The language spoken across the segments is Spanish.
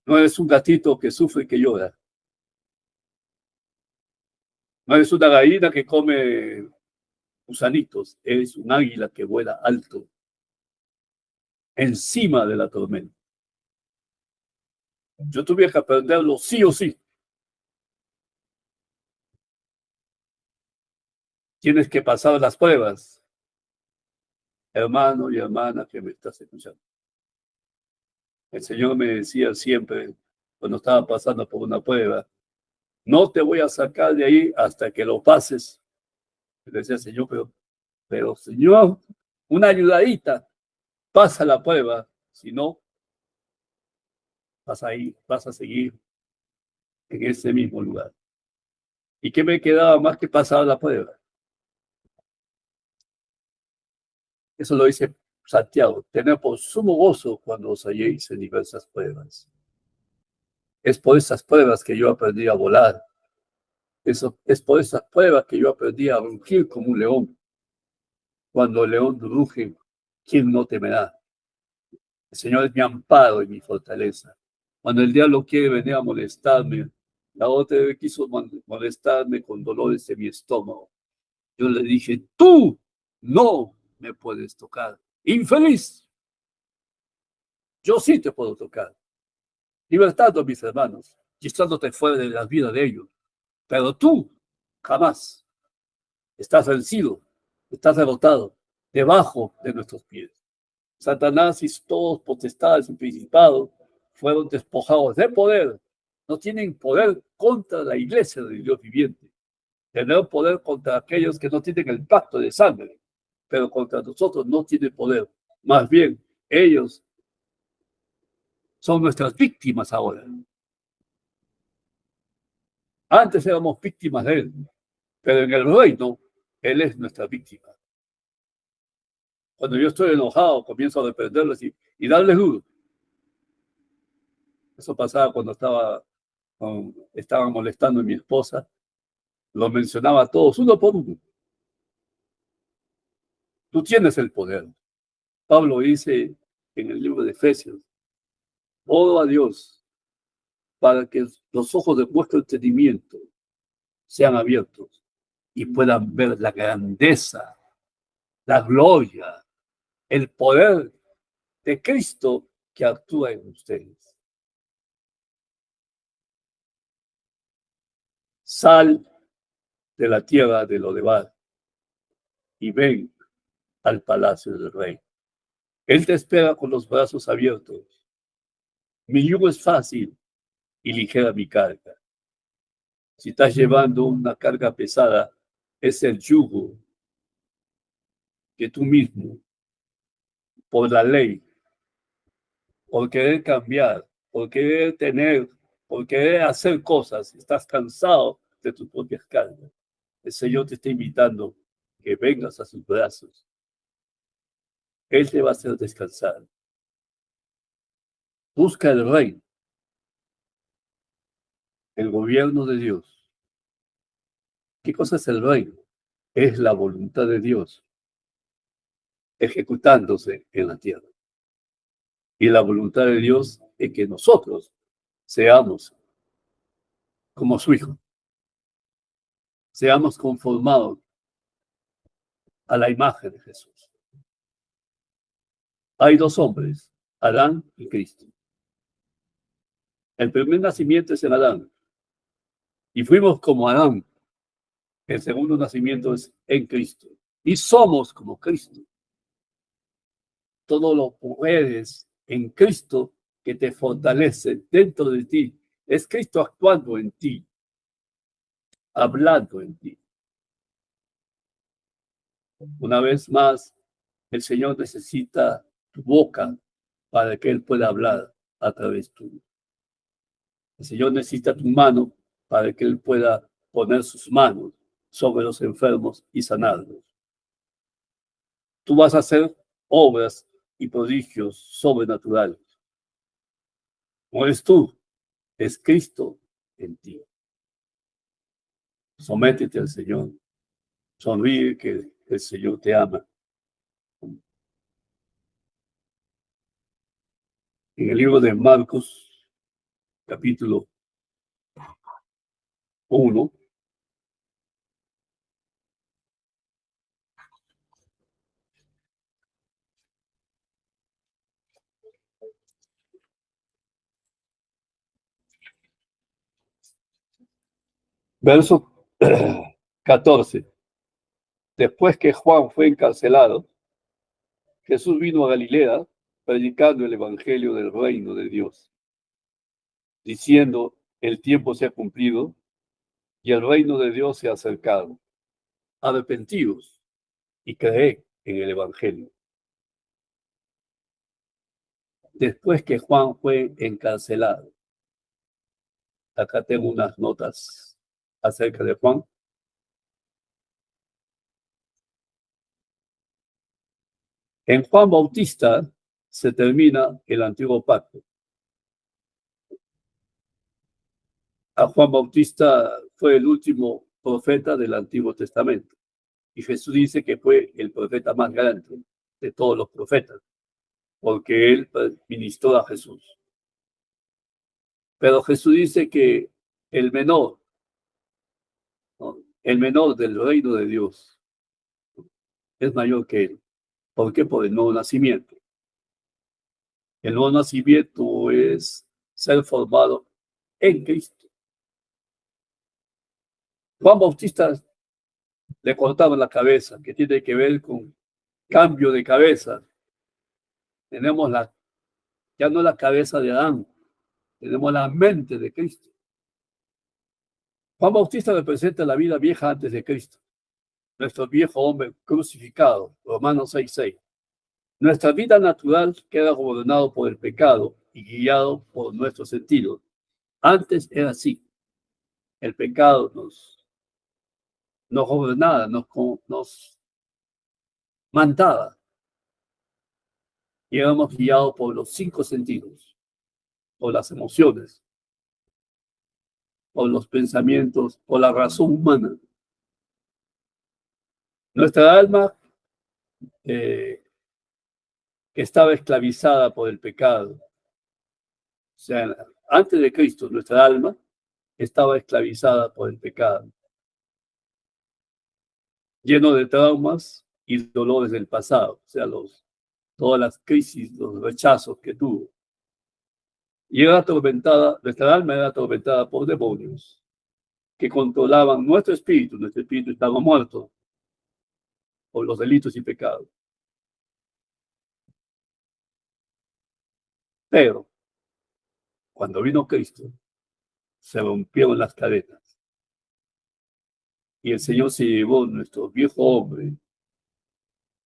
No eres un gatito que sufre y que llora. No eres una gallina que come gusanitos. Eres un águila que vuela alto, encima de la tormenta. Yo tuve que aprenderlo sí o sí. Tienes que pasar las pruebas, hermano y hermana que me estás escuchando. El Señor me decía siempre, cuando estaba pasando por una prueba, no te voy a sacar de ahí hasta que lo pases. Y le decía, Señor, pero Señor, una ayudadita, pasa la prueba, si no, vas a seguir en ese mismo lugar. ¿Y qué me quedaba más que pasar la prueba? Eso lo dice Santiago, tener por sumo gozo cuando os halléis en diversas pruebas. Es por esas pruebas que yo aprendí a volar. Eso, es por esas pruebas que yo aprendí a rugir como un león. Cuando el león ruge, ¿quién no temerá? El Señor es mi amparo y mi fortaleza. Cuando el diablo quiere venir a molestarme, la otra vez quiso molestarme con dolores en mi estómago. Yo le dije, tú no me puedes tocar. Infeliz, yo sí te puedo tocar. Libertad, mis hermanos, y estándote fuera de la vida de ellos. Pero tú, jamás, estás vencido, estás derrotado, debajo de nuestros pies. Satanás y todos potestades y principados fueron despojados de poder. No tienen poder contra la iglesia del Dios viviente. Tener poder contra aquellos que no tienen el pacto de sangre, pero contra nosotros no tienen poder. Más bien, ellos son nuestras víctimas ahora. Antes éramos víctimas de él, pero en el reino, él es nuestra víctima. Cuando yo estoy enojado, comienzo a reprenderles y darles duro. Eso pasaba cuando estaban molestando a mi esposa. Los mencionaba a todos, uno por uno. Tú tienes el poder. Pablo dice en el libro de Efesios, oro a Dios para que los ojos de vuestro entendimiento sean abiertos y puedan ver la grandeza, la gloria, el poder de Cristo que actúa en ustedes. Sal de la tierra de Lodebar y ven al palacio del rey. Él te espera con los brazos abiertos. Mi yugo es fácil y ligera mi carga. Si estás llevando una carga pesada, es el yugo que tú mismo, por la ley, por querer cambiar, por querer tener, por querer hacer cosas, estás cansado de tus propias cargas. El Señor te está invitando que vengas a sus brazos. Él te va a hacer descansar. Busca el reino, el gobierno de Dios. ¿Qué cosa es el reino? Es la voluntad de Dios ejecutándose en la tierra. Y la voluntad de Dios es que nosotros seamos como su Hijo, seamos conformados a la imagen de Jesús. Hay dos hombres, Adán y Cristo. El primer nacimiento es en Adán, y fuimos como Adán. El segundo nacimiento es en Cristo, y somos como Cristo. Todo lo puedes en Cristo que te fortalece dentro de ti. Es Cristo actuando en ti, hablando en ti. Una vez más, el Señor necesita tu boca para que Él pueda hablar a través tuyo. El Señor necesita tu mano para que Él pueda poner sus manos sobre los enfermos y sanarlos. Tú vas a hacer obras y prodigios sobrenaturales. No eres tú, es Cristo en ti. Sométete al Señor. Sonríe que el Señor te ama. En el libro de Marcos, capítulo 1. Verso 14. Después que Juan fue encarcelado, Jesús vino a Galilea predicando el evangelio del reino de Dios, diciendo: el tiempo se ha cumplido y el reino de Dios se ha acercado. Arrepentíos y creed en el evangelio. Después que Juan fue encarcelado, acá tengo unas notas acerca de Juan. En Juan Bautista se termina el antiguo pacto. A Juan Bautista fue el último profeta del Antiguo Testamento. Y Jesús dice que fue el profeta más grande de todos los profetas, porque él ministró a Jesús. Pero Jesús dice que el menor, ¿no?, el menor del reino de Dios es mayor que él. ¿Por qué? Por el nuevo nacimiento. El nuevo nacimiento es ser formado en Cristo. Juan Bautista le cortaban la cabeza, que tiene que ver con cambio de cabeza. Tenemos ya no la cabeza de Adán, tenemos la mente de Cristo. Juan Bautista representa la vida vieja antes de Cristo, nuestro viejo hombre crucificado, Romanos 6:6. Nuestra vida natural queda gobernado por el pecado y guiado por nuestros sentidos. Antes era así. El pecado nos gobernaba, nos mandaba. Y éramos guiados por los 5 sentidos, por las emociones, por los pensamientos, por la razón humana. Nuestra alma estaba esclavizada por el pecado. O sea, antes de Cristo, nuestra alma estaba esclavizada por el pecado, lleno de traumas y dolores del pasado, o sea, todas las crisis, los rechazos que tuvo. Y era atormentada, nuestra alma era atormentada por demonios que controlaban nuestro espíritu estaba muerto por los delitos y pecados. Pero cuando vino Cristo, se rompieron las cadenas y el Señor se llevó nuestro viejo hombre,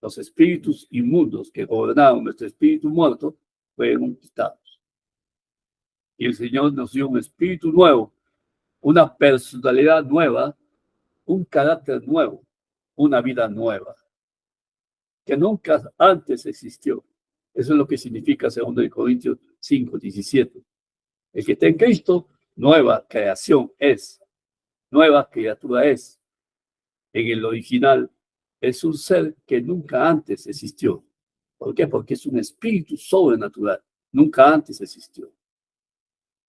los espíritus inmundos que gobernaban nuestro espíritu muerto, fueron quitados. Y el Señor nos dio un espíritu nuevo, una personalidad nueva, un carácter nuevo, una vida nueva, que nunca antes existió. Eso es lo que significa 2 Corintios 5:17. El que está en Cristo, nueva creación es, nueva criatura es. En el original es un ser que nunca antes existió. ¿Por qué? Porque es un espíritu sobrenatural. Nunca antes existió.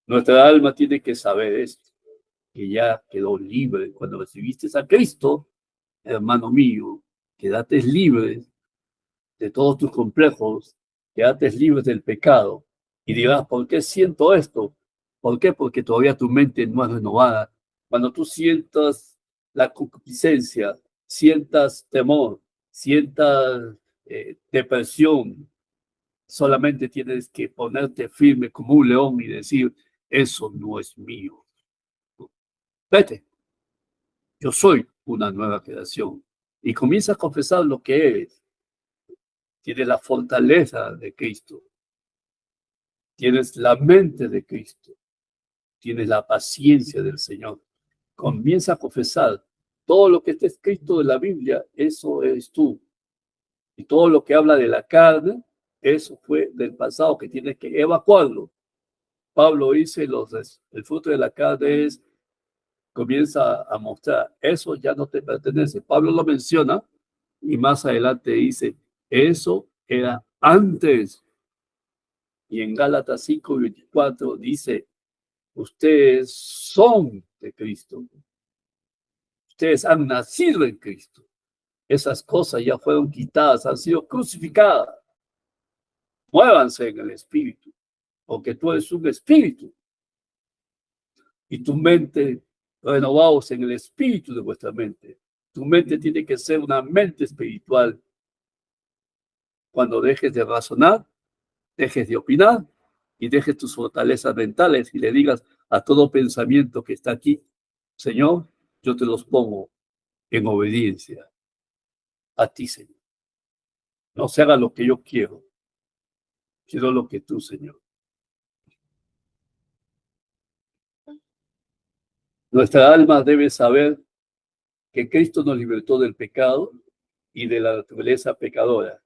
Nuestra alma tiene que saber esto, que ya quedó libre. Cuando recibiste a Cristo, hermano mío, quédate libre de todos tus complejos, quédate libre del pecado. Y dirás: ¿por qué siento esto? ¿Por qué? Porque todavía tu mente no es renovada. Cuando tú sientas la concupiscencia, sientas temor, sientas depresión, solamente tienes que ponerte firme como un león y decir: eso no es mío. Vete, yo soy una nueva creación. Y comienza a confesar lo que eres. Tienes la fortaleza de Cristo. Tienes la mente de Cristo. Tienes la paciencia del Señor. Comienza a confesar todo lo que está escrito en la Biblia, eso eres tú. Y todo lo que habla de la carne, eso fue del pasado, que tienes que evacuarlo. Pablo dice: el fruto de la carne comienza a mostrar, eso ya no te pertenece. Pablo lo menciona y más adelante dice: eso era antes. Y en Gálatas 5:24 dice: Ustedes son de Cristo. Ustedes han nacido en Cristo. Esas cosas ya fueron quitadas, han sido crucificadas. Muévanse en el espíritu, porque tú eres un espíritu. Y tu mente, renovaos en el espíritu de vuestra mente. Tu mente tiene que ser una mente espiritual. Cuando dejes de razonar, dejes de opinar y dejes tus fortalezas mentales y le digas a todo pensamiento que está aquí, Señor, yo te los pongo en obediencia a ti, Señor. No se haga lo que yo quiero lo que tú, Señor. Nuestra alma debe saber que Cristo nos libertó del pecado y de la naturaleza pecadora.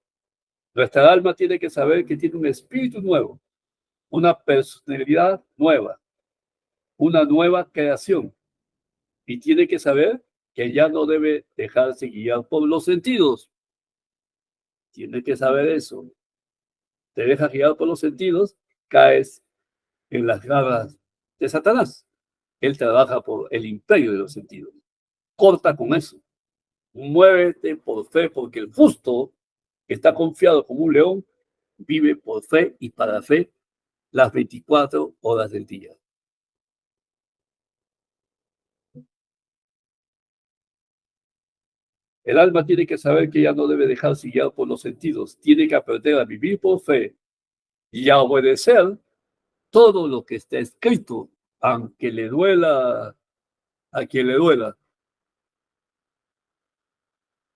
Nuestra alma tiene que saber que tiene un espíritu nuevo, una personalidad nueva, una nueva creación. Y tiene que saber que ya no debe dejarse guiar por los sentidos. Tiene que saber eso. Te dejas guiar por los sentidos, caes en las garras de Satanás. Él trabaja por el imperio de los sentidos. Corta con eso. Muévete por fe, porque el justo que está confiado como un león vive por fe y para fe las 24 horas del día. El alma tiene que saber que ya no debe dejarse guiar por los sentidos. Tiene que aprender a vivir por fe y a obedecer todo lo que está escrito, aunque le duela a quien le duela.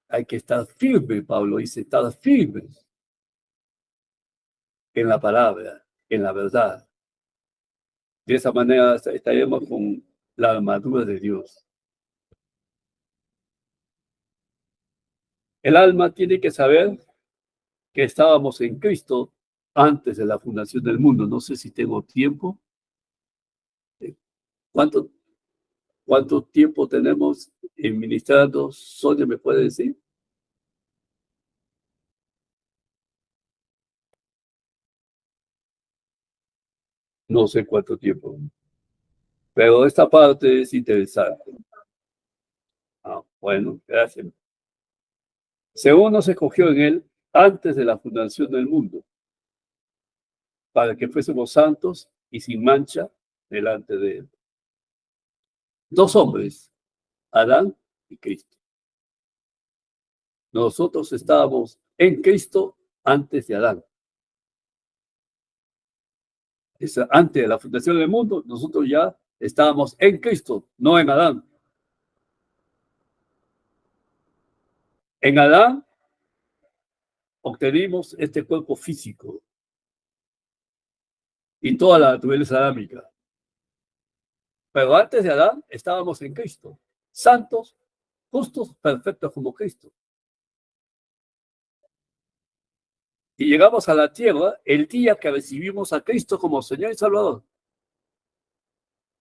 Hay que estar firme, Pablo dice, estar firmes en la palabra, en la verdad. De esa manera estaremos con la armadura de Dios. El alma tiene que saber que estábamos en Cristo antes de la fundación del mundo. No sé si tengo tiempo. ¿Cuánto tiempo tenemos ministrando? Sonia, ¿me puede decir? No sé cuánto tiempo. Pero esta parte es interesante. Bueno, gracias. Según nos escogió en él antes de la fundación del mundo, para que fuésemos santos y sin mancha delante de él. Dos hombres, Adán y Cristo. Nosotros estábamos en Cristo antes de Adán. Antes de la fundación del mundo, nosotros ya estábamos en Cristo, no en Adán. En Adán obtenimos este cuerpo físico y toda la naturaleza adámica. Pero antes de Adán estábamos en Cristo, santos, justos, perfectos como Cristo. Y llegamos a la tierra el día que recibimos a Cristo como Señor y Salvador.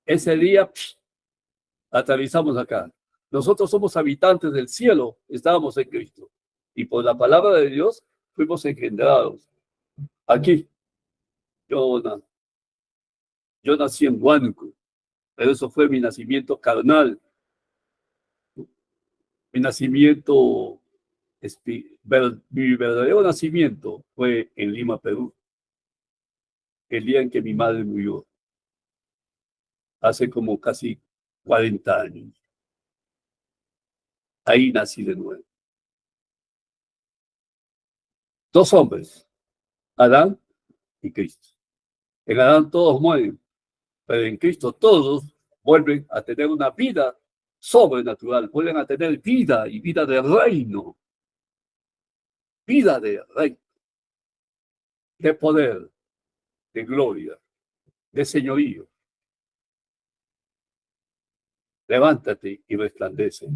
Ese día aterrizamos acá. Nosotros somos habitantes del cielo, estábamos en Cristo. Y por la palabra de Dios fuimos engendrados. Aquí, yo nací en Huánuco, pero eso fue mi nacimiento carnal. Mi nacimiento, mi verdadero nacimiento fue en Lima, Perú, el día en que mi madre murió, hace como casi 40 años. Ahí nací de nuevo. Dos hombres, Adán y Cristo. En Adán todos mueren, pero en Cristo todos vuelven a tener una vida sobrenatural, vuelven a tener vida y vida de reino, vida de reino, de poder, de gloria, de señorío. Levántate y resplandece.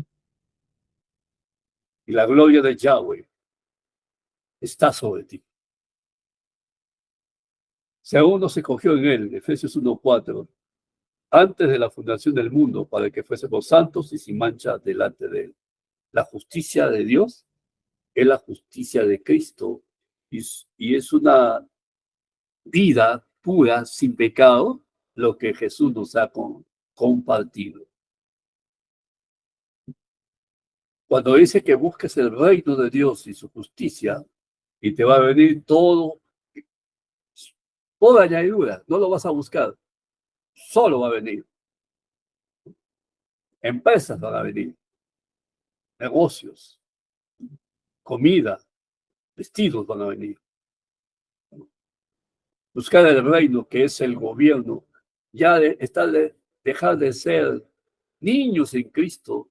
Y la gloria de Yahweh está sobre ti. Según nos escogió en él, Efesios 1:4, antes de la fundación del mundo, para que fuésemos santos y sin mancha delante de él. La justicia de Dios es la justicia de Cristo y es una vida pura, sin pecado, lo que Jesús nos ha compartido. Cuando dice que busques el reino de Dios y su justicia, y te va a venir todo por añadidura, no lo vas a buscar, solo va a venir. Empresas van a venir, negocios, comida, vestidos van a venir. Buscar el reino que es el gobierno, ya dejar de ser niños en Cristo.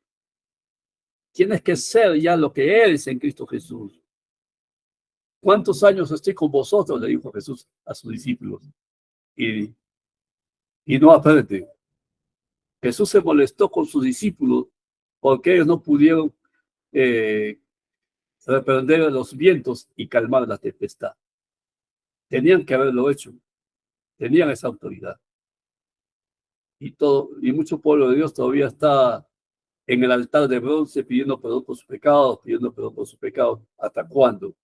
Tienes que ser ya lo que eres en Cristo Jesús. ¿Cuántos años estoy con vosotros? Le dijo Jesús a sus discípulos. Y no aprenden. Jesús se molestó con sus discípulos porque ellos no pudieron reprender a los vientos y calmar la tempestad. Tenían que haberlo hecho. Tenían esa autoridad. Y mucho pueblo de Dios todavía está en el altar de bronce pidiendo perdón por sus pecados, pidiendo perdón por sus pecados. ¿Hasta cuándo?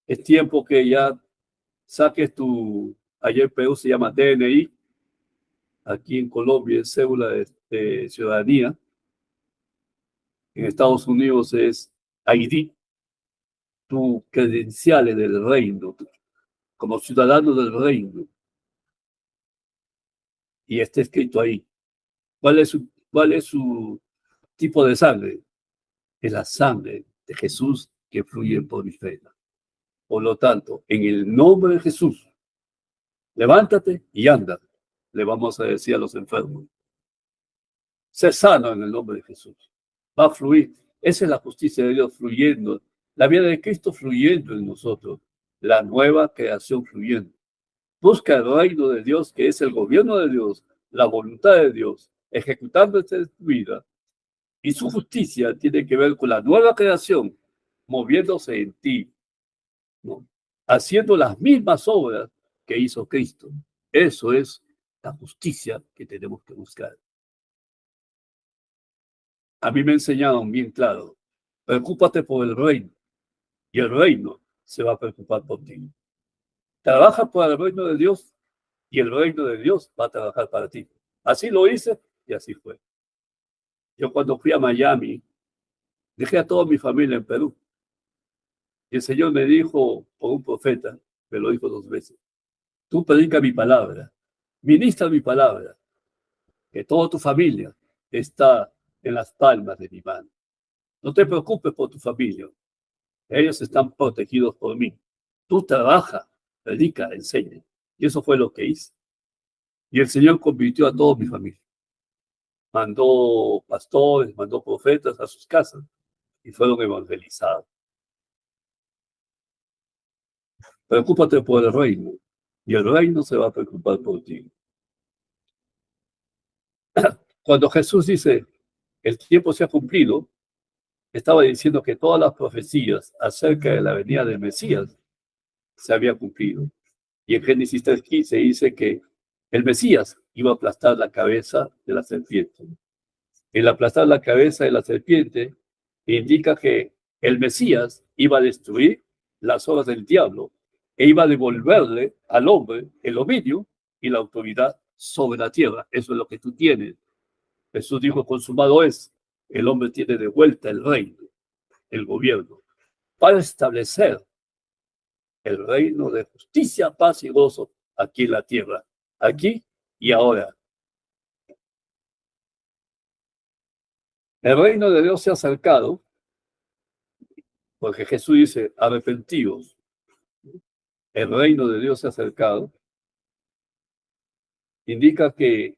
Es tiempo que ya saques allá en Perú se llama DNI, aquí en Colombia es cédula de ciudadanía, en Estados Unidos es ID, tu credenciales del reino, como ciudadano del reino, y está escrito ahí. ¿Cuál es su tipo de sangre? Es la sangre de Jesús que fluye por mis venas. Por lo tanto, en el nombre de Jesús, levántate y anda, le vamos a decir a los enfermos. Sé sano en el nombre de Jesús. Va a fluir. Esa es la justicia de Dios fluyendo. La vida de Cristo fluyendo en nosotros. La nueva creación fluyendo. Busca el reino de Dios, que es el gobierno de Dios, la voluntad de Dios, ejecutando esta vida. Y su justicia tiene que ver con la nueva creación, moviéndose en ti, ¿no? Haciendo las mismas obras que hizo Cristo. Eso es la justicia que tenemos que buscar. A mí me enseñaron bien claro, preocúpate por el reino y el reino se va a preocupar por ti. Trabaja por el reino de Dios y el reino de Dios va a trabajar para ti. Así lo hice y así fue. Yo cuando fui a Miami, dejé a toda mi familia en Perú. Y el Señor me dijo, por un profeta, me lo dijo 2 veces, tú predica mi palabra, ministra mi palabra, que toda tu familia está en las palmas de mi mano. No te preocupes por tu familia. Ellos están protegidos por mí. Tú trabaja, predica, enseña. Y eso fue lo que hice. Y el Señor convirtió a toda mi familia. Mandó pastores, mandó profetas a sus casas y fueron evangelizados. Preocúpate por el reino y el reino se va a preocupar por ti. Cuando Jesús dice, el tiempo se ha cumplido, estaba diciendo que todas las profecías acerca de la venida del Mesías se habían cumplido. Y en Génesis 3:15 dice que el Mesías iba a aplastar la cabeza de la serpiente. El aplastar la cabeza de la serpiente indica que el Mesías iba a destruir las obras del diablo e iba a devolverle al hombre el dominio y la autoridad sobre la tierra. Eso es lo que tú tienes. Jesús dijo, consumado es. El hombre tiene de vuelta el reino, el gobierno, para establecer el reino de justicia, paz y gozo aquí en la tierra, aquí y ahora. El reino de Dios se ha acercado, porque Jesús dice, arrepentíos. El reino de Dios se ha acercado, indica que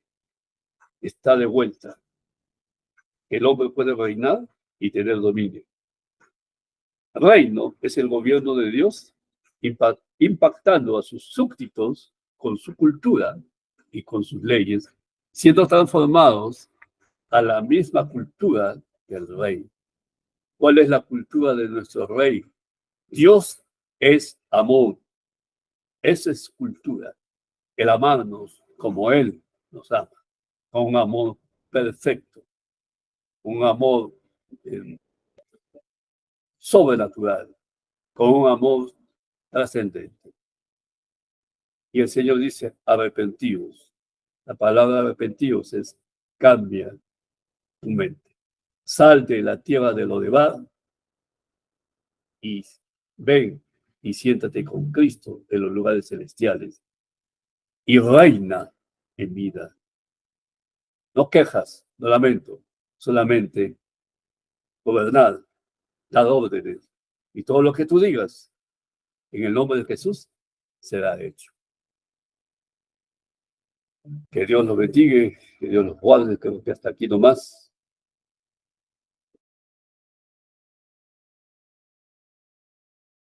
está de vuelta. El hombre puede reinar y tener dominio. Reino es el gobierno de Dios impactando a sus súbditos con su cultura y con sus leyes, siendo transformados a la misma cultura del rey. ¿Cuál es la cultura de nuestro rey? Dios es amor. Esa es cultura. El amarnos como Él nos ama, con un amor perfecto, un amor sobrenatural, con un amor trascendente. Y el Señor dice, arrepentíos. La palabra arrepentíos es cambia tu mente. Sal de la tierra de Lodebar y ven y siéntate con Cristo en los lugares celestiales y reina en vida. No quejas, no lamento, solamente gobernar, dar órdenes y todo lo que tú digas en el nombre de Jesús será hecho. Que Dios los bendiga, que Dios los guarde, creo que hasta aquí nomás.